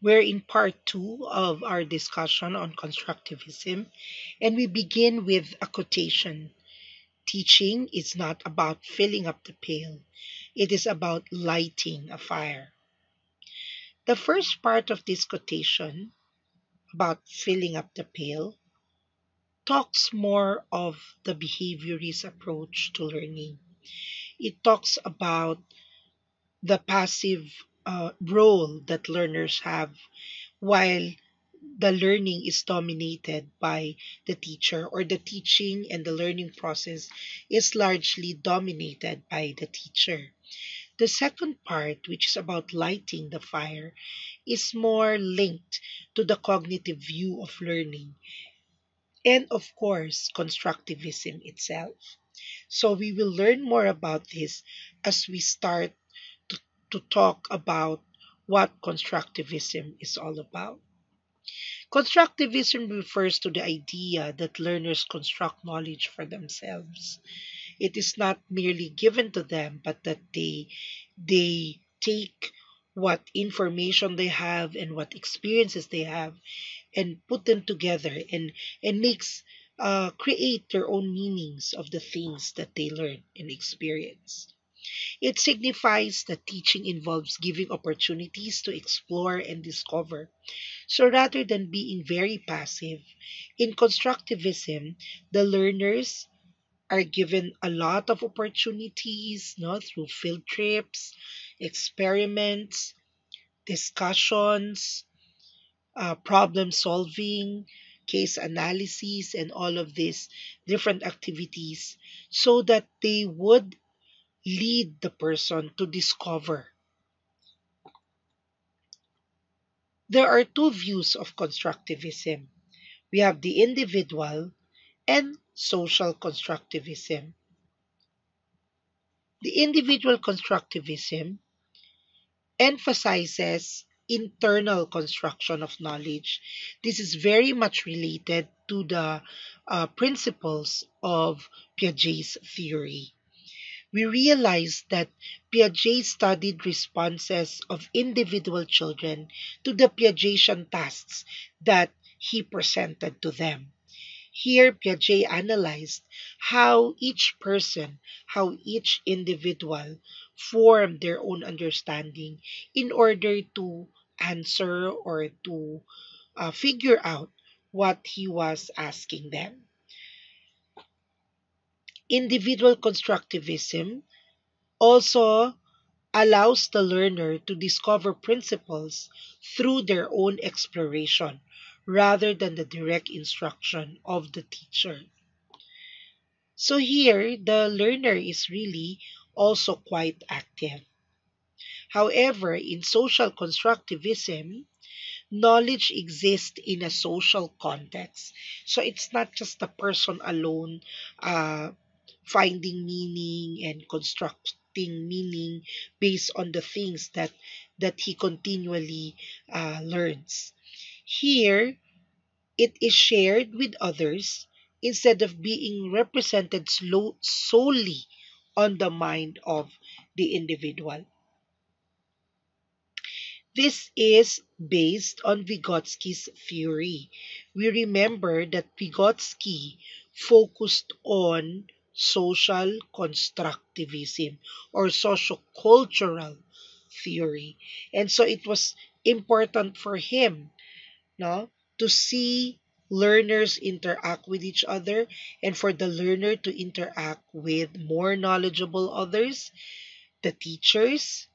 We're in part two of our discussion on constructivism, and we begin with a quotation. Teaching is not about filling up the pail, it is about lighting a fire. The first part of this quotation, about filling up the pail, talks more of the behaviorist approach to learning. It talks about the passive role that learners have while the learning is dominated by the teacher, or the teaching and the learning process is largely dominated by the teacher. The second part, which is about lighting the fire, is more linked to the cognitive view of learning and, of course, constructivism itself. So, we will learn more about this as we start to, to talk about what constructivism is all about. Constructivism refers to the idea that learners construct knowledge for themselves. It is not merely given to them, but that they take what information they have and what experiences they have and put them together and makes create their own meanings of the things that they learn and experience. It signifies that teaching involves giving opportunities to explore and discover. So rather than being very passive, in constructivism, the learners are given a lot of opportunities, no, through field trips, experiments, discussions, problem solving, case analysis, and all of these different activities so that they would lead the person to discover. There are two views of constructivism. We have the individual and social constructivism. The individual constructivism emphasizes internal construction of knowledge. This is very much related to the principles of Piaget's theory. We realize that Piaget studied responses of individual children to the Piagetian tasks that he presented to them. Here, Piaget analyzed how each person, how each individual formed their own understanding in order to answer or to figure out what he was asking them. Individual constructivism also allows the learner to discover principles through their own exploration rather than the direct instruction of the teacher. So here, the learner is really also quite active. However, in social constructivism, knowledge exists in a social context. So it's not just the person alone uh, finding meaning and constructing meaning based on the things that he continually learns. Here, it is shared with others instead of being represented solely on the mind of the individual. This is based on Vygotsky's theory. We remember that Vygotsky focused on social constructivism or sociocultural theory. And so it was important for him, no, to see learners interact with each other and for the learner to interact with more knowledgeable others, the teachers,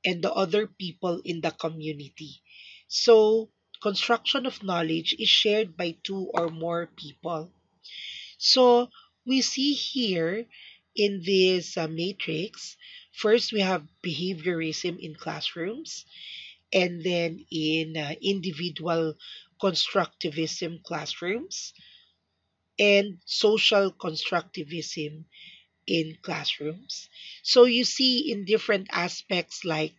and the other people in the community. So, construction of knowledge is shared by two or more people. So, we see here in this matrix, first we have behaviorism in classrooms, and then in individual constructivism classrooms, and social constructivism in classrooms. So, you see in different aspects like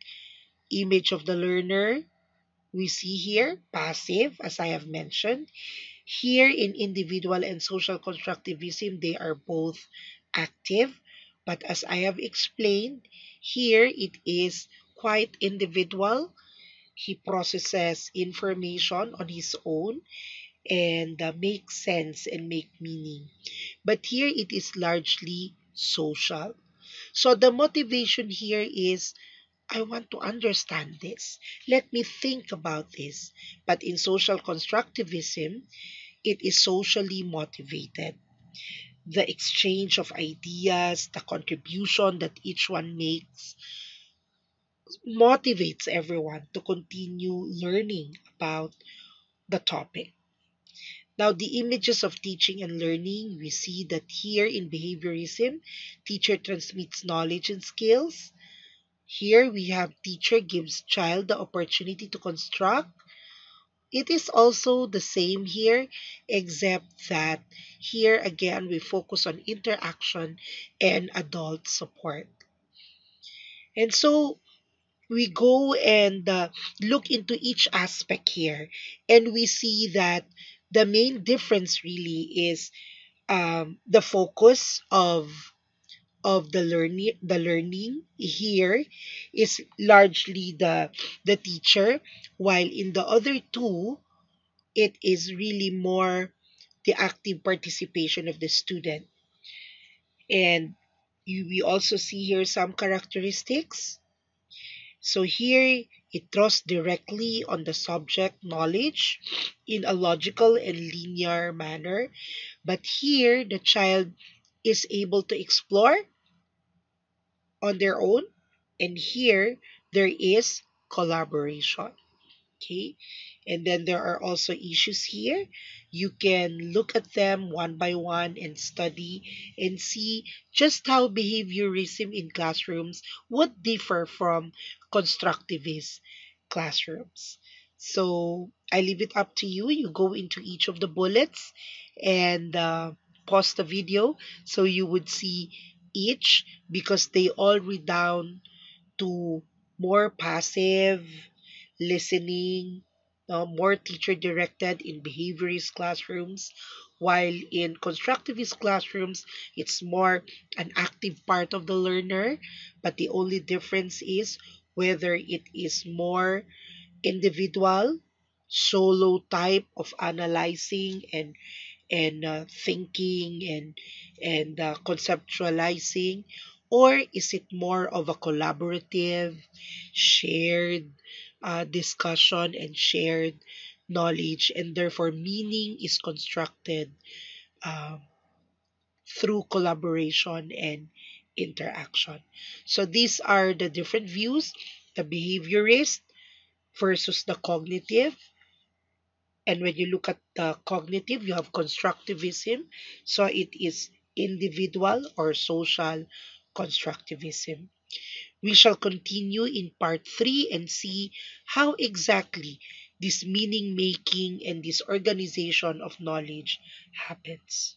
image of the learner, we see here passive, as I have mentioned. Here in individual and social constructivism, they are both active. But as I have explained, here it is quite individual. He processes information on his own and make sense and make meaning. But here it is largely social. So the motivation here is I want to understand this. Let me think about this. But in social constructivism, it is socially motivated. The exchange of ideas, the contribution that each one makes motivates everyone to continue learning about the topic. Now, the images of teaching and learning, we see that here in behaviorism, teacher transmits knowledge and skills. Here we have teacher gives child the opportunity to construct. It is also the same here, except that here again we focus on interaction and adult support. And so we go and look into each aspect here, and we see that the main difference really is the focus of the learning here is largely the teacher, while in the other two it is really more the active participation of the student. And we also see here some characteristics. So here it draws directly on the subject knowledge in a logical and linear manner, but here the child is able to explore on their own, and here there is collaboration. Okay. And then there are also issues here. You can look at them one by one and study and see just how behaviorism in classrooms would differ from constructivist classrooms. So I leave it up to you. You go into each of the bullets and pause the video so you would see each, because they all read down to more passive listening, more teacher directed in behaviorist classrooms, while in constructivist classrooms, it's more an active part of the learner. But the only difference is whether it is more individual, solo type of analyzing and thinking and conceptualizing, or is it more of a collaborative, shared discussion and shared knowledge, and therefore meaning is constructed um, through collaboration and interaction. So these are the different views: the behaviorist versus the cognitive. And when you look at the cognitive, you have constructivism. So it is individual or social constructivism. We shall continue in part 3 and see how exactly this meaning making and this organization of knowledge happens.